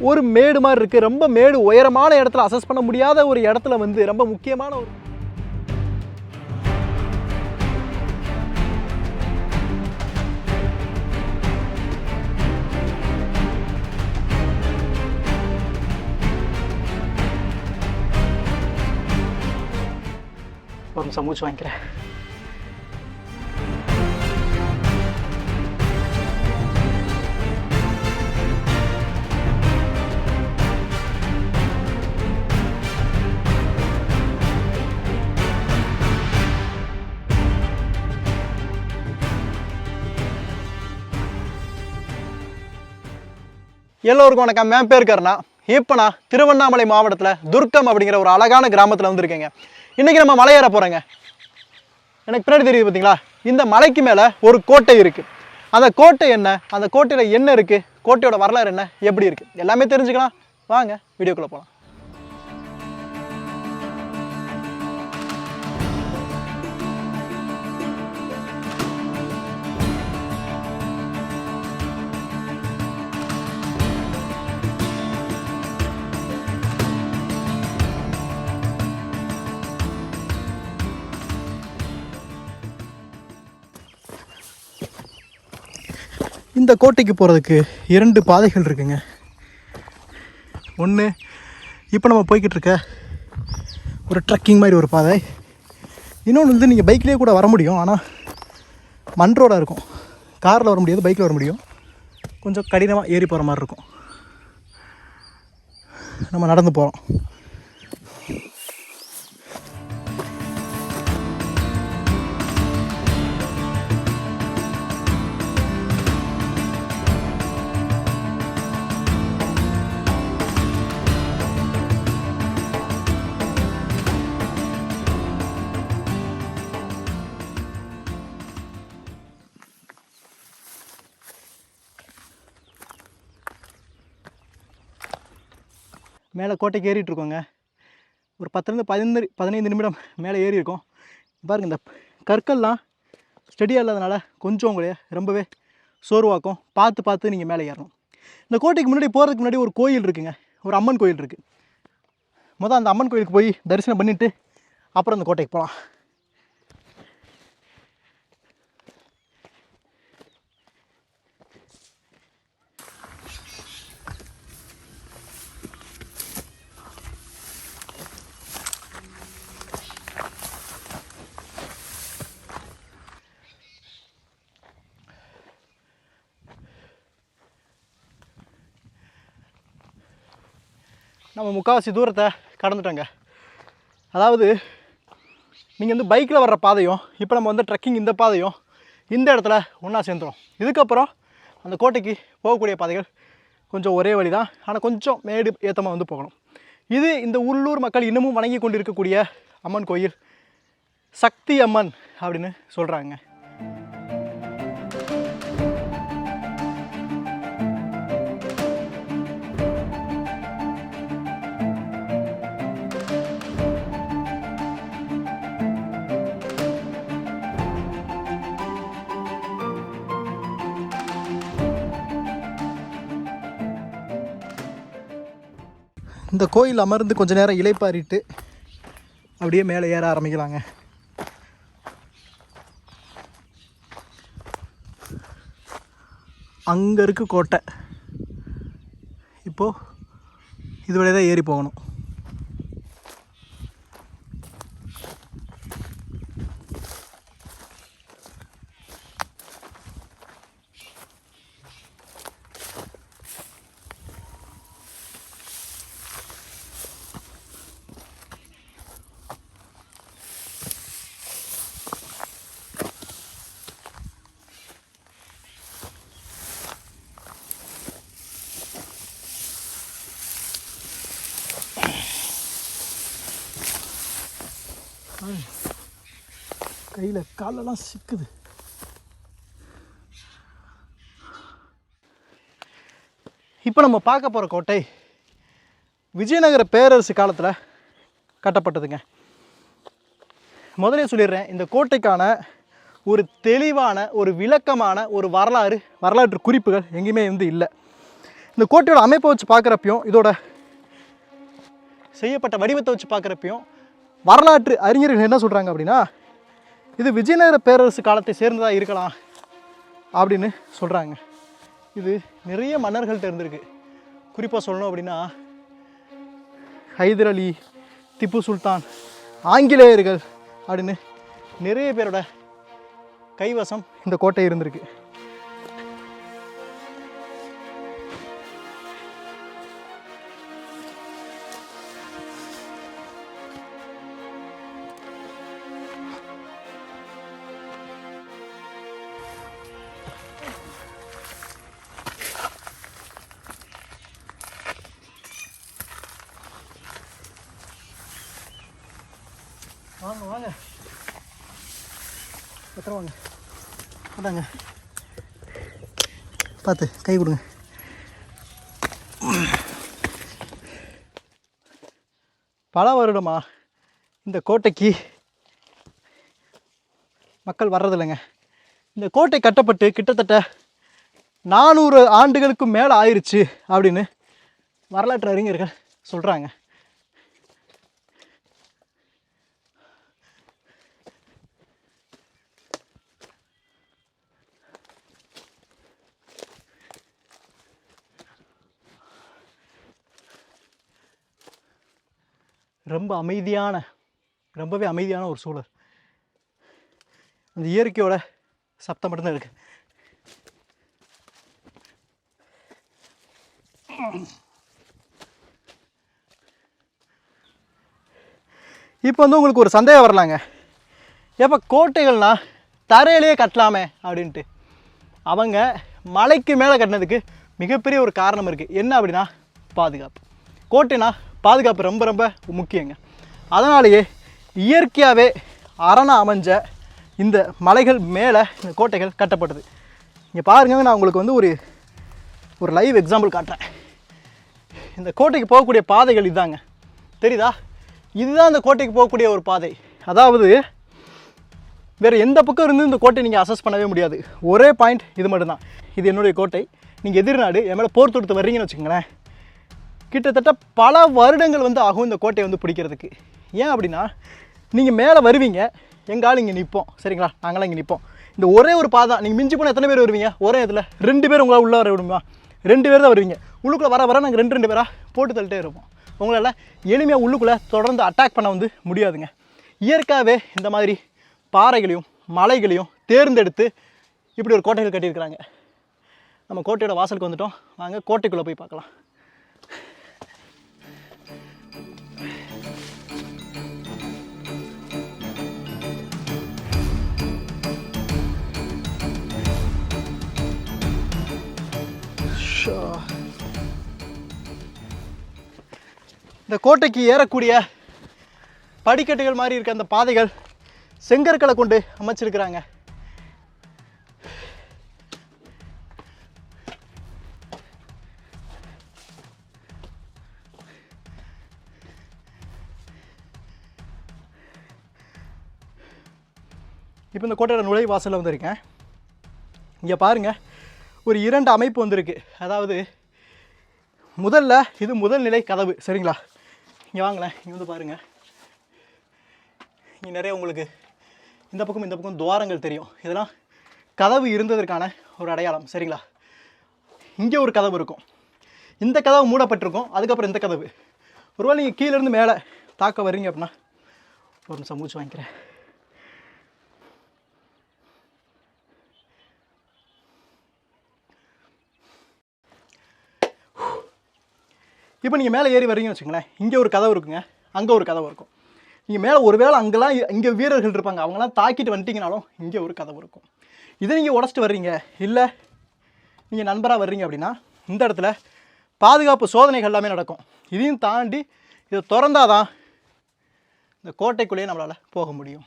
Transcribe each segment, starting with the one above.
ஒரு மேடு மாதிரி இருக்குது. ரொம்ப மேடு உயரமான இடத்துல அசஸ் பண்ண முடியாத ஒரு இடத்துல வந்து ரொம்ப முக்கியமான ஒரு ஒரு நிமிஷம் மூச்சு வாங்கிக்கிறேன். எல்லோருக்கும் வணக்கம். என் பேர் கருணா. இப்போ நான் திருவண்ணாமலை மாவட்டத்தில் துர்க்கம் அப்படிங்கிற ஒரு அழகான கிராமத்தில் வந்துருக்கேங்க. இன்றைக்கி நம்ம மலை ஏற போகிறோங்க. எனக்கு பின்னாடி தெரியுது பார்த்தீங்களா, இந்த மலைக்கு மேலே ஒரு கோட்டை இருக்குது. அந்த கோட்டை என்ன, அந்த கோட்டையில் என்ன இருக்குது, கோட்டையோட வரலாறு என்ன, எப்படி இருக்குது, எல்லாமே தெரிஞ்சுக்கலாம். வாங்க வீடியோக்குள்ளே போகலாம். இந்த கோட்டைக்கு போகிறதுக்கு 2 பாதைகள் இருக்குங்க. ஒன்று இப்போ நம்ம போய்கிட்டு இருக்க ஒரு ட்ரக்கிங் மாதிரி ஒரு பாதை. இன்னொன்று வந்து நீங்கள் பைக்லேயே கூட வர முடியும். ஆனால் மண் ரோடாக இருக்கும். காரில் வர முடியாது, பைக்கில் வர முடியும். கொஞ்சம் கடினமாக ஏறி போகிற மாதிரி இருக்கும். நம்ம நடந்து போகிறோம். மேலே கோட்டைக்கு ஏறிட்டுருக்கோங்க. ஒரு 10 to 15 நிமிடம் மேலே ஏறி இருக்கோம். பாருங்கள், இந்த கற்கள்லாம் ஸ்டெடியாக இல்லாதனால கொஞ்சம் உங்களைய ரொம்பவே சோர்வாக்கும். பார்த்து நீங்கள் மேலே ஏறணும். இந்த கோட்டைக்கு முன்னாடி போகிறதுக்கு முன்னாடி ஒரு கோயில் இருக்குங்க, ஒரு அம்மன் கோயில் இருக்குது. முதல் அந்த அம்மன் கோயிலுக்கு போய் தரிசனம் பண்ணிவிட்டு அப்புறம் அந்த கோட்டைக்கு போகலாம். நம்ம முக்கால்வாசி தூரத்தை கடந்துட்டோங்க. அதாவது நீங்கள் வந்து பைக்கில் வர்ற பாதையும் இப்போ நம்ம வந்து ட்ரெக்கிங் இந்த பாதையும் இந்த இடத்துல ஒன்றா சேர்ந்துடும். இதுக்கப்புறம் அந்த கோட்டைக்கு போகக்கூடிய பாதைகள் கொஞ்சம் ஒரே வழி தான், ஆனால் கொஞ்சம் மேடு ஏற்றமாக வந்து போகணும். இது இந்த உள்ளூர் மக்கள் இன்னமும் வணங்கி கொண்டு இருக்கக்கூடிய அம்மன் கோயில், சக்தி அம்மன் அப்படின்னு சொல்கிறாங்க. இந்த கோயில் அமர்ந்து கொஞ்ச நேரம் இளைப்பாறிட்டு அப்படியே மேலே ஏற ஆரம்பிக்கலாங்க. அங்கே இருக்குது கோட்டை. இப்போது இது வழியாக தான் ஏறி போகணும். கையில் காலெல்லாம் சிக்குது. இப்போ நம்ம பார்க்க போகிற கோட்டை விஜயநகர பேரரசு காலத்தில் கட்டப்பட்டதுங்க. முதலே சொல்லிடுறேன், இந்த கோட்டைக்கான ஒரு தெளிவான ஒரு விளக்கமான ஒரு வரலாற்று குறிப்புகள் எங்கேயுமே வந்து இல்லை. இந்த கோட்டையோட அமைப்பை வச்சு பார்க்குறப்பையும் இதோட செய்யப்பட்ட வடிவத்தை வச்சு பார்க்குறப்பையும் வரலாற்று அறிஞர்கள் என்ன சொல்கிறாங்க அப்படின்னா இது விஜயநகர பேரரசு காலத்தை சேர்ந்ததாக இருக்கலாம் அப்படின்னு சொல்கிறாங்க. இது நிறைய மன்னர்கள்ட்ட இருந்திருக்கு. குறிப்பாக சொல்லணும் அப்படின்னா ஹைதர் அலி, திப்பு சுல்தான், ஆங்கிலேயர்கள் அப்படின்னு நிறைய பேரோட கைவசம் இந்த கோட்டை இருந்திருக்கு. வாங்க வாங்க, எத்தனை வாங்க அதாங்க, பார்த்து கை கொடுங்க. பல வருடமா இந்த கோட்டைக்கு மக்கள் வர்றதில்லைங்க. இந்த கோட்டை கட்டப்பட்டு கிட்டத்தட்ட 400 ஆண்டுகளுக்கு மேலே ஆயிடுச்சு அப்படின்னு வரலாற்று அறிஞர்கள் சொல்கிறாங்க. ரொம்பவே அமைதியான ஒரு சூழல். அந்த இயற்கையோட சப்தம் மட்டும்தான் இருக்கு. இப்போ வந்து உங்களுக்கு ஒரு சந்தேகம் வரலாங்க, எப்போ கோட்டைகள்னா தரையிலேயே கட்டலாமே அப்படின்ட்டு. அவங்க மலைக்கு மேலே கட்டினதுக்கு மிகப்பெரிய ஒரு காரணம் இருக்குது. என்ன அப்படின்னா பாதுகாப்பு. கோட்டைனா பாதுகாப்பு ரொம்ப ரொம்ப முக்கியங்க. அதனாலேயே இயற்கையாகவே அரணா அமைஞ்ச இந்த மலைகள் மேலே இந்த கோட்டைகள் கட்டப்பட்டது. இங்கே பாருங்க, நான் உங்களுக்கு வந்து ஒரு லைவ் எக்ஸாம்பிள் காட்டுறேன். இந்த கோட்டைக்கு போகக்கூடிய பாதைகள் இதுதாங்க, தெரியுதா? இதுதான் இந்த கோட்டைக்கு போகக்கூடிய ஒரு பாதை. அதாவது வேறு எந்த பக்கம் இருந்து இந்த கோட்டை நீங்கள் அசஸ் பண்ணவே முடியாது. ஒரே பாயிண்ட் இது மட்டும்தான். இது என்னுடைய கோட்டை. நீங்கள் எதிர்நாடு என் மேலே போர் தொடுத்து வர்றீங்கன்னு வச்சுக்கோங்களேன், கிட்டத்தட்ட பல வருடங்கள் வந்து ஆகும் இந்த கோட்டையை வந்து பிடிக்கிறதுக்கு. ஏன் அப்படின்னா நீங்கள் மேலே வருவீங்க, எங்காலும் இங்கே நிற்போம், சரிங்களா? நாங்களாம் இங்கே நிற்போம். இந்த ஒரே ஒரு பாதை, நீங்கள் மிஞ்சி போனால் எத்தனை பேர் வருவீங்க? ஒரே இதில் 2 பேர் உங்களால் உள்ளே வர விடுமா? 2 பேர் தான் வருவீங்க. உள்ளுக்குள்ளே வர நாங்கள் 2 பேராக போட்டு தள்ளிட்டே இருப்போம். உங்களால் எளிமையாக உள்ளுக்குள்ளே தொடர்ந்து அட்டாக் பண்ண வந்து முடியாதுங்க. இயற்கையாகவே இந்த மாதிரி பாறைகளையும் மலைகளையும் தேர்ந்தெடுத்து இப்படி ஒரு கோட்டைகள் கட்டியிருக்கிறாங்க. நம்ம கோட்டையோட வாசலுக்கு வந்துட்டோம், வாங்க கோட்டைக்குள்ளே போய் பார்க்கலாம். இந்த கோட்டைக்கு ஏறக்கூடிய படிக்கட்டுகள் மாதிரி இருக்க அந்த பாதைகள் செங்கற்களை கொண்டு அமைச்சிருக்கிறாங்க. இப்போ இந்த கோட்டையோட நுழைவாசலில் வந்திருக்கேன். இங்கே பாருங்கள், ஒரு 2 அமைப்பு வந்திருக்கு. அதாவது முதல்ல இது முதல் நிலை கதவு, சரிங்களா? இங்கே வாங்களேன், இங்கே வந்து பாருங்கள். இங்கே நிறைய உங்களுக்கு இந்த பக்கம் துவாரங்கள் தெரியும். இதெல்லாம் கதவு இருந்ததற்கான ஒரு அடையாளம், சரிங்களா? இங்கே ஒரு கதவு இருக்கும், இந்த கதவு மூடப்பட்டிருக்கும். அதுக்கப்புறம் இந்த கதவு. ஒருவேளை நீங்கள் கீழேருந்து மேலே தாக்க வர்றீங்க அப்படின்னா, ஒரு நிமிஷம் மூச்சு வாங்கிக்கிறேன். இப்போ நீங்கள் மேலே ஏறி வரீங்கன்னு வச்சுங்களேன், இங்கே ஒரு கதவு இருக்குங்க, அங்கே ஒரு கதவு இருக்கும். நீங்கள் மேலே ஒருவேளை அங்கெல்லாம் இங்கே வீரர்கள் இருப்பாங்க, அவங்களாம் தாக்கிட்டு வந்துட்டிங்கனாலும் இங்கே ஒரு கதவு இருக்கும். இதை நீங்கள் உடச்சிட்டு வர்றீங்க, இல்லை நீங்கள் நண்பராக வர்றீங்க அப்படின்னா இந்த இடத்துல பாதுகாப்பு சோதனைகள் எல்லாமே நடக்கும். இதையும் தாண்டி இதை திறந்தாதான் இந்த கோட்டைக்குள்ளேயே நம்மளால் போக முடியும்.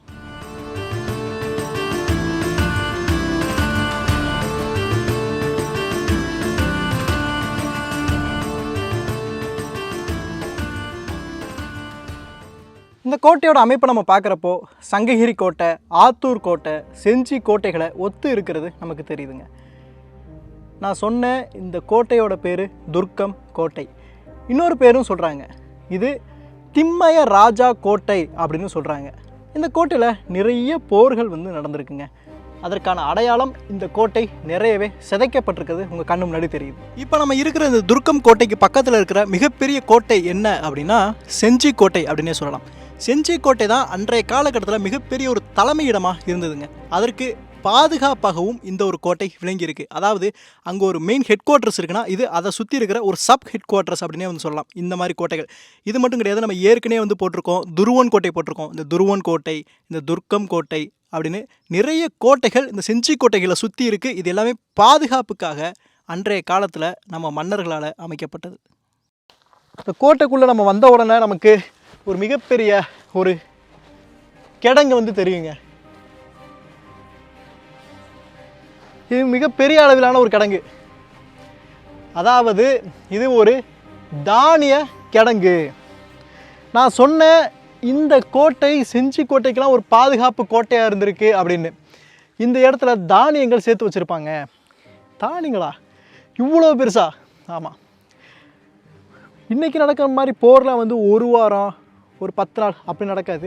இந்த கோட்டையோட அமைப்பை நம்ம பார்க்குறப்போ சங்ககிரி கோட்டை, ஆத்தூர் கோட்டை, செஞ்சி கோட்டைகளை ஒத்து இருக்கிறது நமக்கு தெரியுதுங்க. நான் சொன்ன இந்த கோட்டையோட பேர் துர்க்கம் கோட்டை. இன்னொரு பேரும் சொல்கிறாங்க, இது திம்மய ராஜா கோட்டை அப்படின்னு சொல்கிறாங்க. இந்த கோட்டையில் நிறைய போர்கள் நடந்திருக்குங்க. அதற்கான அடையாளம் இந்த கோட்டை நிறையவே சிதைக்கப்பட்டிருக்கிறது உங்கள் கண்ணு முன்னாடி தெரியுது. இப்போ நம்ம இருக்கிற இந்த துர்க்கம் கோட்டைக்கு பக்கத்தில் இருக்கிற மிகப்பெரிய கோட்டை என்ன அப்படின்னா செஞ்சி கோட்டை அப்படின்னே சொல்லலாம். செஞ்சி கோட்டை தான் அன்றைய காலகட்டத்தில் மிகப்பெரிய ஒரு தலைமையிடமாக இருந்ததுங்க. அதற்கு பாதுகாப்பாகவும் இந்த ஒரு கோட்டை விளங்கியிருக்கு. அதாவது அங்கே ஒரு மெயின் ஹெட் குவார்ட்டர்ஸ் இருக்குன்னா இது அதை சுற்றி இருக்கிற ஒரு சப் ஹெட் குவார்ட்டர்ஸ் அப்படின்னே சொல்லலாம். இந்த மாதிரி கோட்டைகள் இது மட்டும் கிடையாது, நம்ம ஏற்கனவே போட்டிருக்கோம், துருவன் கோட்டை போட்டிருக்கோம். இந்த துருவன் கோட்டை, இந்த துர்க்கம் கோட்டை அப்படின்னு நிறைய கோட்டைகள் இந்த செஞ்சி கோட்டைகளை சுற்றி இருக்குது. இது எல்லாமே பாதுகாப்புக்காக அன்றைய காலத்தில் நம்ம மன்னர்களால் அமைக்கப்பட்டது. இந்த கோட்டைக்குள்ளே நம்ம வந்த உடனே நமக்கு ஒரு மிகப்பெரிய ஒரு கிடங்கு தெரியுங்க. இது மிகப்பெரிய அளவிலான ஒரு கிடங்கு. அதாவது இது ஒரு தானிய கிடங்கு. நான் சொன்ன இந்த கோட்டை செஞ்சி கோட்டைக்கெல்லாம் ஒரு பாதுகாப்பு கோட்டையாக இருந்திருக்கு அப்படின்னு. இந்த இடத்துல தானியங்கள் சேர்த்து வச்சுருப்பாங்க. தானியங்களா இவ்வளோ பெருசா? ஆமாம். இன்றைக்கி நடக்கிற மாதிரி போர்லாம் ஒரு வாரம் ஒரு 10 நாள் அப்படி நடக்காது,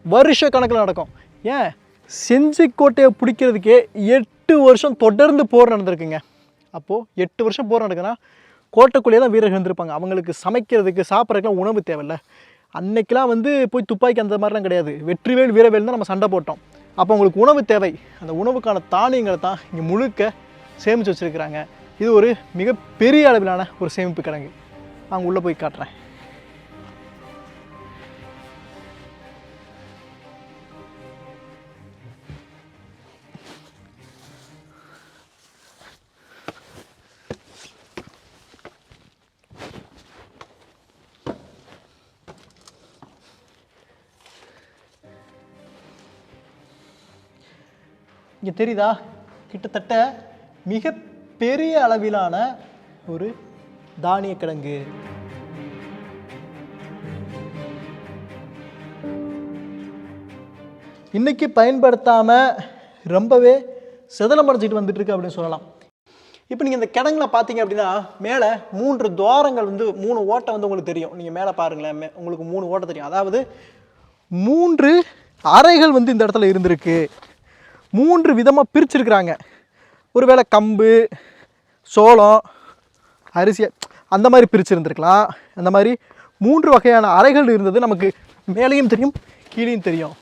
வருஷ கணக்கில் நடக்கும். ஏன், செஞ்சி கோட்டையை பிடிக்கிறதுக்கே 8 வருஷம் தொடர்ந்து போர் நடந்திருக்குங்க. அப்போது 8 வருஷம் போர் நடக்குன்னா கோட்டைக்குள்ளேயே தான் வீரர்கள் இருந்திருப்பாங்க. அவங்களுக்கு சமைக்கிறதுக்கு சாப்பிட்றதுக்குலாம் உணவு தேவையில்ல. அன்னைக்கெலாம் போய் துப்பாக்கி அந்த மாதிரிலாம் கிடையாது, வெற்றிவேல் வீரவேல் தான் நம்ம சண்டை போட்டோம். அப்போ உங்களுக்கு உணவு தேவை. அந்த உணவுக்கான தானியங்களை தான் இங்கே முழுக்க சேமித்து வச்சுருக்கிறாங்க. இது ஒரு மிகப்பெரிய அளவிலான ஒரு சேமிப்பு கிடங்கு. அவங்க உள்ளே போய் காட்டுறேன். இங்கே தெரியுதா, கிட்டத்தட்ட மிக பெரிய அளவிலான ஒரு தானிய கிடங்கு. இன்னைக்கு பயன்படுத்தாமல் ரொம்பவே சிதலமடைஞ்சிட்டு வந்துட்டுருக்கு அப்படின்னு சொல்லலாம். இப்போ நீங்கள் இந்த கிடங்குல பார்த்தீங்க அப்படின்னா மேலே 3 துவாரங்கள் 3 ஓட்டை உங்களுக்கு தெரியும். நீங்கள் மேலே பாருங்களேன், உங்களுக்கு 3 ஓட்டை தெரியும். அதாவது 3 அறைகள் இந்த இடத்துல இருந்திருக்கு. 3 விதமாக பிரிச்சுருக்குறாங்க. ஒருவேளை கம்பு, சோளம், அரிசி அந்த மாதிரி பிரிச்சுருந்துருக்கலாம். அந்த மாதிரி 3 வகையான அறைகள் இருந்தது நமக்கு மேலேயும் தெரியும், கீழேயும் தெரியும்.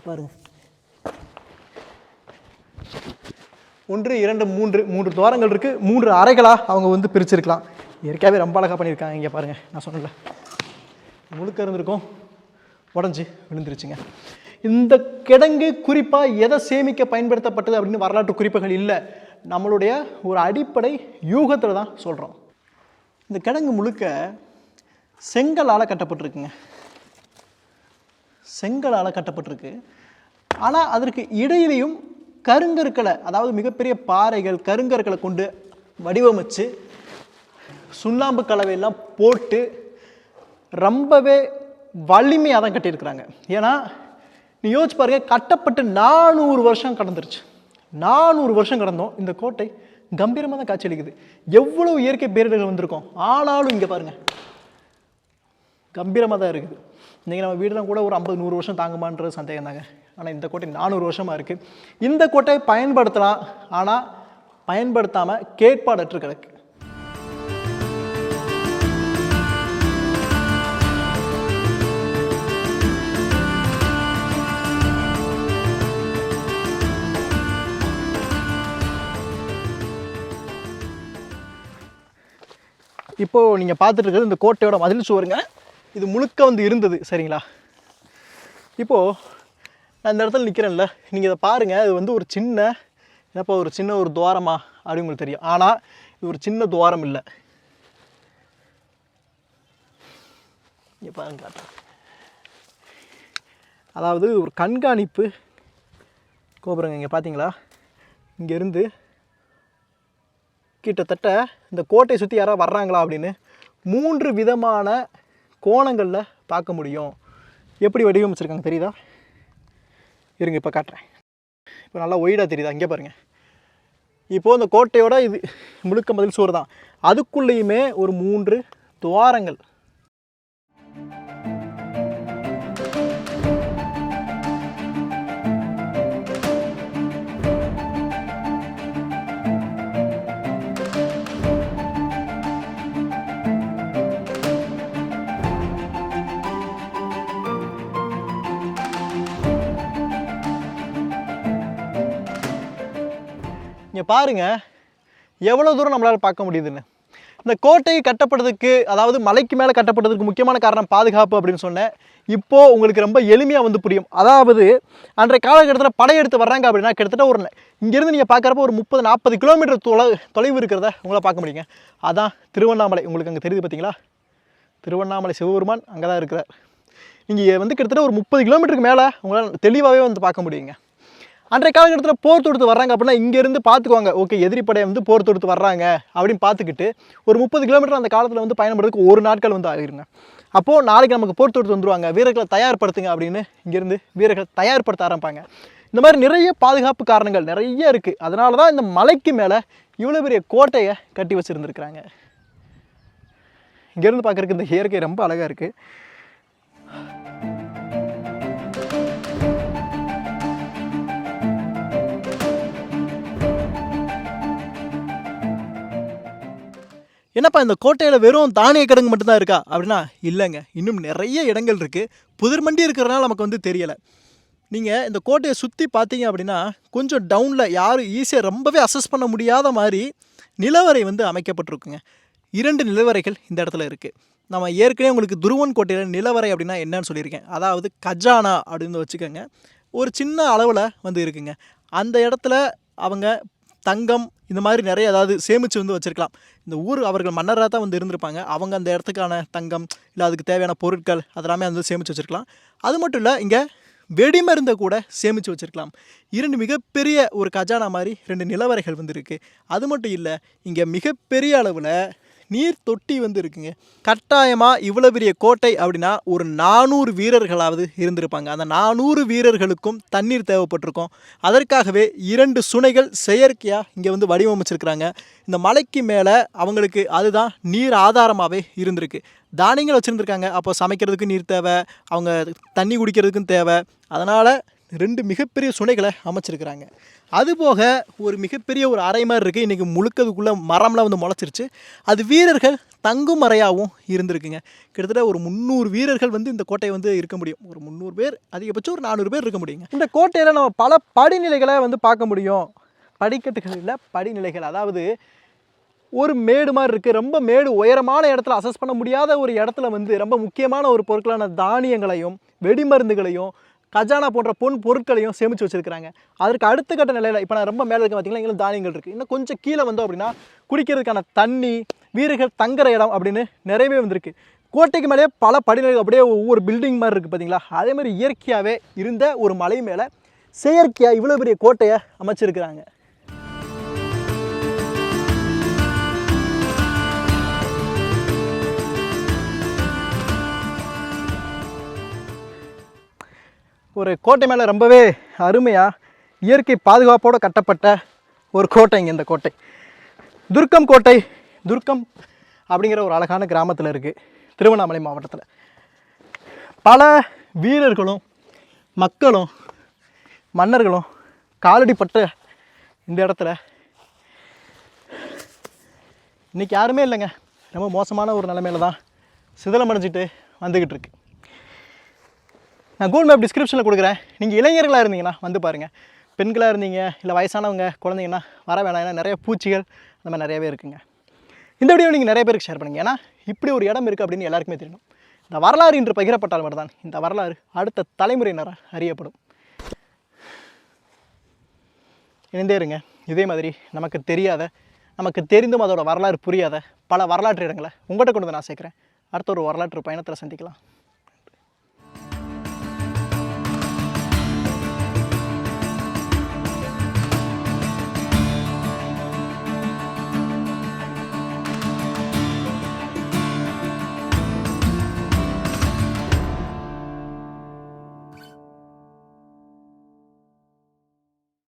பாருங்க, 1 2 3 துவாரங்கள் இருக்குது. 3 அறைகளாக அவங்க பிரிச்சுருக்கலாம். இயற்கையாகவே ரொம்ப அழகாக பண்ணியிருக்காங்க. இங்கே பாருங்கள், நான் சொன்னல முழுக்க இருந்திருக்கும், உடஞ்சி விழுந்துருச்சுங்க. இந்த கிடங்கு குறிப்பாக எதை சேமிக்க பயன்படுத்தப்பட்டது அப்படின்னு வரலாற்று குறிப்புகள் இல்லை. நம்மளுடைய ஒரு அடிப்படை யூகத்தில் தான் சொல்கிறோம். இந்த கிடங்கு முழுக்க செங்கலால் கட்டப்பட்டிருக்குங்க. செங்கலால் கட்டப்பட்டிருக்கு. ஆனால் அதற்கு இடையிலையும் கருங்கற்களை, அதாவது மிகப்பெரிய பாறைகள், கருங்கற்களை கொண்டு வடிவமைச்சு சுண்ணாம்பு கலவையெல்லாம் போட்டு ரொம்பவே வலிமையாக தான் கட்டியிருக்கிறாங்க. ஏன்னா நீ யோசிச்சு பாருங்க, கட்டப்பட்டு 400 வருஷம் கடந்துருச்சு. 400 வருஷம் கடந்தோம். இந்த கோட்டை கம்பீரமாக தான் காட்சியளிக்குது. எவ்வளவு இயற்கை பேரிடர்கள் வந்திருக்கோம், ஆனாலும் இங்கே பாருங்க கம்பீரமாக தான் இருக்குது. இன்றைக்கி நம்ம வீடெலாம் கூட ஒரு 50-100 வருஷம் தாங்குமான்றது சந்தேகம் தாங்க. ஆனால் இந்த கோட்டை 400 வருஷமாக இருக்குது. இந்த கோட்டையை பயன்படுத்தலாம், ஆனால் பயன்படுத்தாமல் கேட்பாடற்று கிடக்கு. இப்போது நீங்கள் பார்த்துட்டு இருக்கிறது இந்த கோட்டையோட மதில் சுவருங்க. இது முழுக்க இருந்தது, சரிங்களா? இப்போது நான் இந்த இடத்துல நிற்கிறேன்ல, நீங்கள் இதை பாருங்கள். இது ஒரு சின்ன, என்னப்போ ஒரு சின்ன ஒரு துவாரமா அப்படின்னு உங்களுக்கு தெரியும். ஆனால் இது ஒரு சின்ன துவாரம் இல்லை. இங்கே பாருங்க காட்டுறேன். அதாவது ஒரு கண்காணிப்பு கோபுரங்க. இங்கே பார்த்தீங்களா, இங்கேருந்து கிட்டத்தட்ட இந்த கோட்டையை சுற்றி யாராவது வர்றாங்களா அப்படின்னு 3 விதமான கோணங்களில் பார்க்க முடியும். எப்படி வடிவமைச்சிருக்காங்க தெரியுதா? இருங்க இப்போ காட்டுறேன். இப்போ நல்லா ஒய்டாக தெரியுதா? இங்கே பாருங்கள், இப்போது இந்த கோட்டையோட இது முழுக்க மதில் சுவர் தான். அதுக்குள்ளேயுமே ஒரு 3 துவாரங்கள். இங்கே பாருங்கள் எவ்வளோ தூரம் நம்மளால் பார்க்க முடியுதுன்னு. இந்த கோட்டை கட்டப்படுறதுக்கு, அதாவது மலைக்கு மேலே கட்டப்படுறதுக்கு முக்கியமான காரணம் பாதுகாப்பு அப்படின்னு சொன்னேன். இப்போது உங்களுக்கு ரொம்ப எளிமையாக வந்து புரியும். அதாவது அன்றைய காலகட்டத்தில் படையெடுத்து வர்றாங்க அப்படின்னா கிட்டத்தட்ட ஒரு இங்கேருந்து நீங்கள் பார்க்குறப்ப ஒரு 30-40 கிலோமீட்டர் தொலைவு இருக்கிறத உங்களால் பார்க்க முடியுங்க. அதான் திருவண்ணாமலை. உங்களுக்கு அங்கே தெரியுது பார்த்தீங்களா? திருவண்ணாமலை சிவபெருமான் அங்கே தான் இருக்கிறார். நீங்கள் வந்து கிட்டத்தட்ட ஒரு 30 கிலோமீட்டருக்கு மேலே உங்களால் தெளிவாகவே வந்து பார்க்க முடியுங்க. அன்றைய காலகட்டத்தில் போர் தொடுத்து வர்றாங்க அப்படின்னா இங்கேருந்து பார்த்துக்குவாங்க, ஓகே எதிரிப்படை வந்து போர் தொடுத்து வர்றாங்க அப்படின்னு பார்த்துக்கிட்டு ஒரு 30 கிலோமீட்டர் அந்த காலத்தில் வந்து பயணப்படுறதுக்கு 1 நாட்கள் வந்து ஆகிருங்க. அப்போது நாளைக்கு நமக்கு போர் தொடுத்து வந்துடுவாங்க, வீரர்களை தயார்படுத்துங்க அப்படின்னு இங்கேருந்து வீரர்களை தயார்படுத்த ஆரம்பிப்பாங்க. இந்த மாதிரி நிறைய பாதுகாப்பு காரணங்கள் நிறைய இருக்குது. அதனால தான் இந்த மலைக்கு மேலே இவ்வளோ பெரிய கோட்டையை கட்டி வச்சுருந்துருக்குறாங்க. இங்கேருந்து பார்க்குறதுக்கு இந்த இயற்கை ரொம்ப அழகாக இருக்குது. என்னப்பா இந்த கோட்டையில் வெறும் தானிய கிடங்கு மட்டும்தான் இருக்கா அப்படின்னா இல்லைங்க, இன்னும் நிறைய இடங்கள் இருக்குது. புதிர்மண்டி இருக்கிறதுனால நமக்கு வந்து தெரியலை. நீங்கள் இந்த கோட்டையை சுற்றி பார்த்தீங்க அப்படின்னா கொஞ்சம் டவுனில் யாரும் ஈஸியாக ரொம்பவே அசஸ் பண்ண முடியாத மாதிரி நிலவரை வந்து அமைக்கப்பட்டிருக்குங்க. 2 நிலவரைகள் இந்த இடத்துல இருக்குது. நம்ம ஏற்கனவே உங்களுக்கு துருவன் கோட்டையில் நிலவரை அப்படின்னா என்னன்னு சொல்லியிருக்கேன். அதாவது கஜானா அப்படின்னு வச்சுக்கோங்க, ஒரு சின்ன அளவில் வந்து இருக்குங்க. அந்த இடத்துல அவங்க தங்கம் இந்த மாதிரி நிறைய அதாவது சேமித்து வந்து வச்சுருக்கலாம். இந்த ஊர் அவர்கள் மன்னராக தான் வந்து இருந்திருப்பாங்க. அவங்க அந்த இடத்துக்கான தங்கம் இல்லை அதுக்கு தேவையான பொருட்கள் அதெல்லாமே வந்து சேமித்து வச்சுருக்கலாம். அது மட்டும் இல்லை, இங்கே வெடிமருந்தை கூட சேமித்து வச்சுருக்கலாம். 2 மிகப்பெரிய ஒரு கஜானா மாதிரி 2 நிலவரைகள் வந்து இருக்குது. அது மட்டும் இல்லை, இங்கே மிகப்பெரிய அளவில் நீர் தொட்டி வந்து இருக்குங்க. கட்டாயமாக இவ்வளோ பெரிய கோட்டை அப்படின்னா ஒரு 400 வீரர்களாவது இருந்திருப்பாங்க. அந்த 400 வீரர்களுக்கும் தண்ணீர் தேவைப்பட்டிருக்கும். அதற்காகவே 2 சுனைகள் செயற்கையாக இங்கே வந்து வடிவமைச்சிருக்கிறாங்க. இந்த மலைக்கு மேலே அவங்களுக்கு அதுதான் நீர் ஆதாரமாகவே இருந்திருக்கு. தானியங்கள் வச்சுருந்துருக்காங்க. அப்போ சமைக்கிறதுக்கும் நீர் தேவை, அவங்க தண்ணி குடிக்கிறதுக்கும் தேவை. அதனால் 2 மிகப்பெரிய சுனைகளை அமைச்சிருக்கிறாங்க. அதுபோக ஒரு மிகப்பெரிய ஒரு அறை மாதிரி இருக்குது. இன்றைக்கி முழுக்கதுக்குள்ளே மரம்லாம் வந்து முளைச்சிருச்சு. அது வீரர்கள் தங்கும் அறையாகவும் இருந்திருக்குங்க. கிட்டத்தட்ட ஒரு 300 வீரர்கள் வந்து இந்த கோட்டையை வந்து இருக்க முடியும். ஒரு 300 பேர், அதிகபட்சம் ஒரு 400 பேர் இருக்க முடியுங்க. இந்த கோட்டையில் நம்ம பல படிநிலைகளை வந்து பார்க்க முடியும். படிக்கட்டுகள் இல்லை, படிநிலைகள். அதாவது ஒரு மேடு மாதிரி இருக்குது. ரொம்ப மேடு உயரமான இடத்துல அசஸ் பண்ண முடியாத ஒரு இடத்துல வந்து ரொம்ப முக்கியமான ஒரு பொருட்களான தானியங்களையும் வெடிமருந்துகளையும் கஜானா போன்ற பொருட்களையும் சேமித்து வச்சுருக்கிறாங்க. அதற்கு அடுத்த கட்ட நிலையில் இப்போ நான் ரொம்ப மேலே இருக்க பார்த்திங்கன்னா எங்களுக்கு தானியங்கள் இருக்குது. இன்னும் கொஞ்சம் கீழே வந்தோம் அப்படின்னா குடிக்கிறதுக்கான தண்ணி, வீரர்கள் தங்குற இடம் அப்படின்னு நிறையவே வந்திருக்கு. கோட்டைக்கு மேலே பல படிநிலைகள் அப்படியே ஒவ்வொரு பில்டிங் மாதிரி இருக்குது பார்த்தீங்களா? அதே மாதிரி இயற்கையாகவே இருந்த ஒரு மலை மேலே செயற்கையாக இவ்வளோ பெரிய கோட்டையை அமைச்சிருக்கிறாங்க. ஒரு கோட்டை மேலே ரொம்பவே அருமையாக இயற்கை பாதுகாப்போடு கட்டப்பட்ட ஒரு கோட்டைங்க இந்த கோட்டை. துர்க்கம் கோட்டை. துர்க்கம் அப்படிங்கிற ஒரு அழகான கிராமத்தில் இருக்குது, திருவண்ணாமலை மாவட்டத்தில். பல வீரர்களும் மக்களும் மன்னர்களும் காலடிப்பட்ட இந்த இடத்துல இன்றைக்கி யாருமே இல்லைங்க. ரொம்ப மோசமான ஒரு நிலைமையில தான் சிதிலமடைஞ்சிட்டு வந்துக்கிட்டு இருக்கு. நான் கூகுள் மேப் டிஸ்கிரிப்ஷனில் கொடுக்குறேன். நீங்கள் இளைஞர்களாக இருந்தீங்கன்னா வந்து பாருங்கள். பெண்களாக இருந்தீங்க இல்லை வயசானவங்க குழந்தைங்கன்னா வர வேணாம். ஏன்னா நிறைய பூச்சிகள் அந்த மாதிரி நிறையவே இருக்குங்க. இந்த வீடியோ நீங்கள் நிறைய பேருக்கு ஷேர் பண்ணுங்கள். ஏன்னா இப்படி ஒரு இடம் இருக்குது அப்படின்னு எல்லாருக்குமே தெரியணும். இந்த வரலாறு இன்று பகிரப்பட்டால் மட்டும்தான் இந்த வரலாறு அடுத்த தலைமுறையினராக அறியப்படும். இணைந்தே இருங்க. இதே மாதிரி நமக்கு தெரியாத, நமக்கு தெரிந்தும் அதோட வரலாறு புரியாத பல வரலாற்று இடங்களை உங்கள்கிட்ட கொண்டு வந்து நான் சேர்க்குறேன். அடுத்த ஒரு வரலாற்று பயணத்தில் சந்திக்கலாம்.